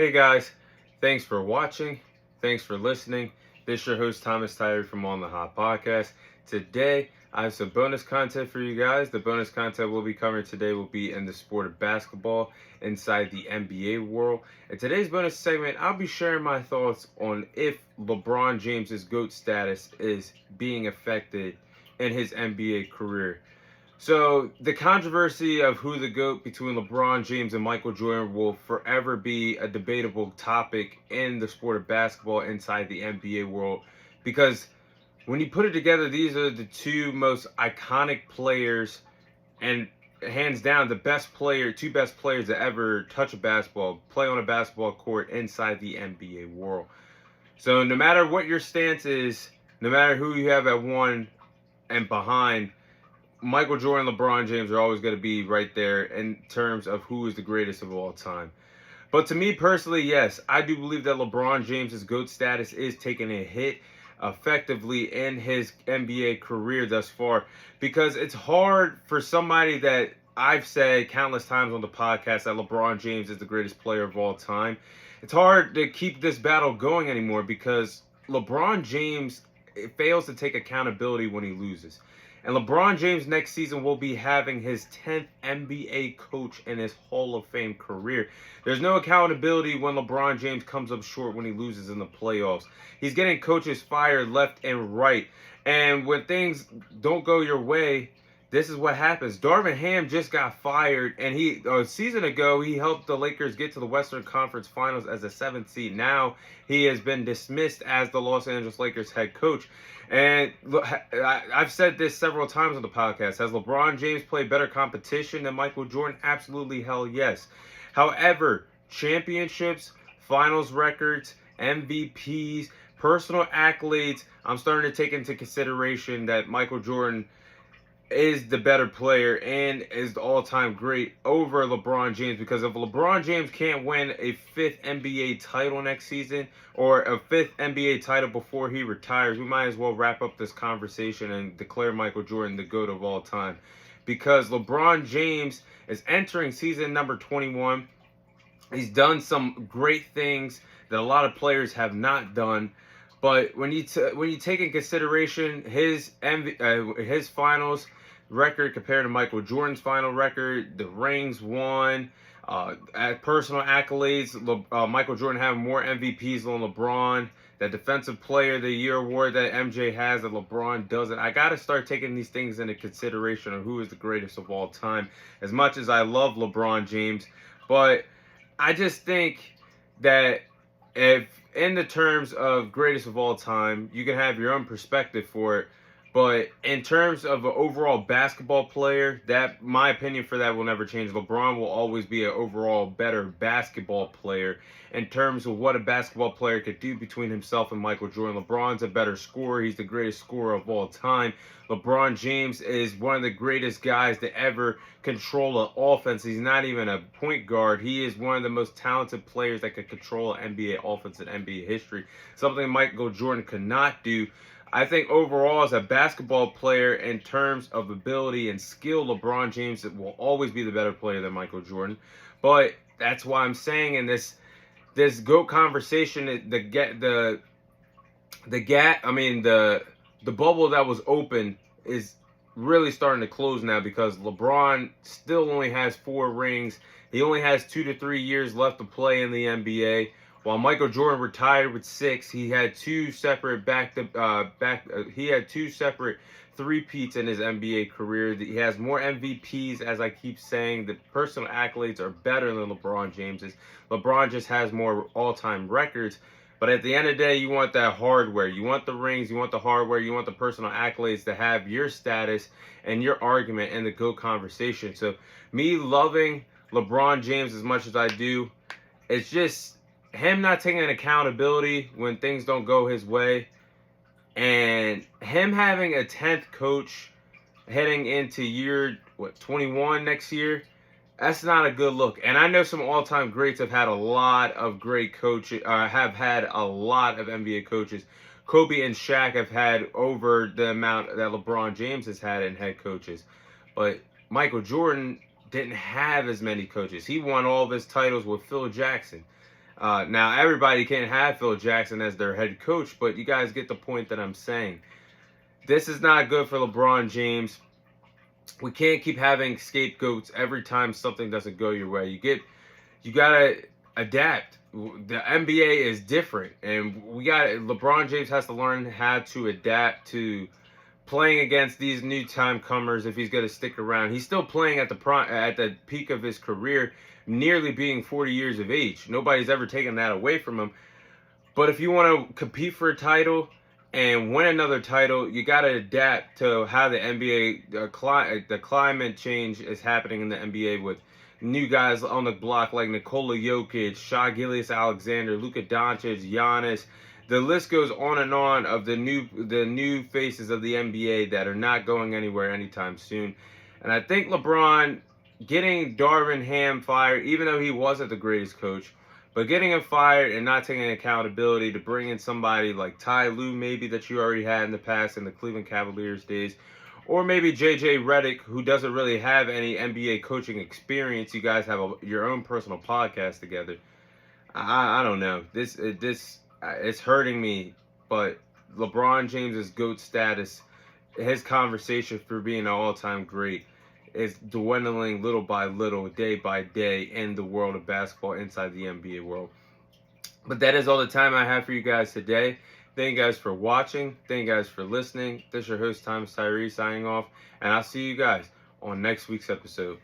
Hey guys, thanks for watching. Thanks for listening. This is your host Thomas Tyree from On the Hot Podcast. Today, I have some bonus content for you guys. The bonus content we'll be covering today will be in the sport of basketball inside the NBA world. In today's bonus segment, I'll be sharing my thoughts on if LeBron James's GOAT status is being affected in his NBA career. So the controversy of who the GOAT between LeBron James and Michael Jordan will forever be a debatable topic in the sport of basketball inside the NBA world, because when you put it together, these are the two most iconic players and hands down two best players to ever touch a basketball, play on a basketball court inside the NBA world. So no matter what your stance is, no matter who you have at one and behind, Michael Jordan and LeBron James are always going to be right there in terms of who is the greatest of all time. But to me personally, yes, I do believe that LeBron James's GOAT status is taking a hit effectively in his NBA career thus far, because it's hard for somebody that I've said countless times on the podcast that LeBron James is the greatest player of all time. It's hard to keep this battle going anymore because LeBron James fails to take accountability when he loses. And LeBron James next season will be having his 10th NBA coach in his Hall of Fame career. There's no accountability when LeBron James comes up short when he loses in the playoffs. He's getting coaches fired left and right. And when things don't go your way, this is what happens. Darvin Ham just got fired, and a season ago he helped the Lakers get to the Western Conference Finals as a 7th seed. Now he has been dismissed as the Los Angeles Lakers head coach. And I've said this several times on the podcast. Has LeBron James played better competition than Michael Jordan? Absolutely, hell yes. However, championships, finals records, MVPs, personal accolades, I'm starting to take into consideration that Michael Jordan is the better player and is the all-time great over LeBron James, because if LeBron James can't win a 5th NBA title next season or a 5th NBA title before he retires, we might as well wrap up this conversation and declare Michael Jordan the GOAT of all time, because LeBron James is entering season number 21. He's done some great things that a lot of players have not done. But when you take in consideration his finals record compared to Michael Jordan's final record, the rings won, at personal accolades, Michael Jordan having more MVPs than LeBron, that Defensive Player of the Year award that MJ has that LeBron doesn't. I got to start taking these things into consideration of who is the greatest of all time. As much as I love LeBron James, but I just think that if in the terms of greatest of all time, you can have your own perspective for it. But in terms of an overall basketball player, that my opinion for that will never change. LeBron will always be an overall better basketball player in terms of what a basketball player could do between himself and Michael Jordan. LeBron's a better scorer. He's the greatest scorer of all time. LeBron James is one of the greatest guys to ever control an offense. He's not even a point guard. He is one of the most talented players that could control an NBA offense in NBA history, something Michael Jordan could not do. I think overall, as a basketball player, in terms of ability and skill, LeBron James will always be the better player than Michael Jordan. But that's why I'm saying in this GOAT conversation, the bubble that was open is really starting to close now, because LeBron still only has 4 rings. He only has 2 to 3 years left to play in the NBA. While Michael Jordan retired with 6, he had 2 separate three-peats in his NBA career. He has more MVPs, as I keep saying. The personal accolades are better than LeBron James's. LeBron just has more all-time records. But at the end of the day, you want that hardware. You want the rings, you want the hardware, you want the personal accolades to have your status and your argument in the GOAT conversation. So me loving LeBron James as much as I do, it's just him not taking accountability when things don't go his way, and him having a 10th coach heading into year 21 next year. That's not a good look. And I know some all-time greats have had a lot of great coaches, have had a lot of NBA coaches. Kobe and Shaq have had over the amount that LeBron James has had in head coaches. But Michael Jordan didn't have as many coaches. He won all of his titles with Phil Jackson. Now, everybody can't have Phil Jackson as their head coach, but you guys get the point that I'm saying. This is not good for LeBron James. We can't keep having scapegoats every time something doesn't go your way. You gotta adapt. The NBA is different, and LeBron James has to learn how to adapt to playing against these new time comers if he's going to stick around. He's still playing at the peak of his career, nearly being 40 years of age. Nobody's ever taken that away from him. But if you want to compete for a title and win another title, you got to adapt to how the NBA, the climate change is happening in the NBA with new guys on the block like Nikola Jokic, Shai Gilgeous-Alexander, Luka Doncic, Giannis. The list goes on and on of the new faces of the NBA that are not going anywhere anytime soon. And I think LeBron getting Darvin Ham fired, even though he wasn't the greatest coach, but getting him fired and not taking accountability to bring in somebody like Ty Lue maybe that you already had in the past in the Cleveland Cavaliers days, or maybe JJ Redick, who doesn't really have any NBA coaching experience. You guys have your own personal podcast together. I don't know. This it's hurting me, but LeBron James's GOAT status, his conversation for being an all-time great, is dwindling little by little, day by day in the world of basketball inside the NBA world. But that is all the time I have for you guys today. Thank you guys for watching. Thank you guys for listening. This is your host, Thomas Tyree, signing off. And I'll see you guys on next week's episode.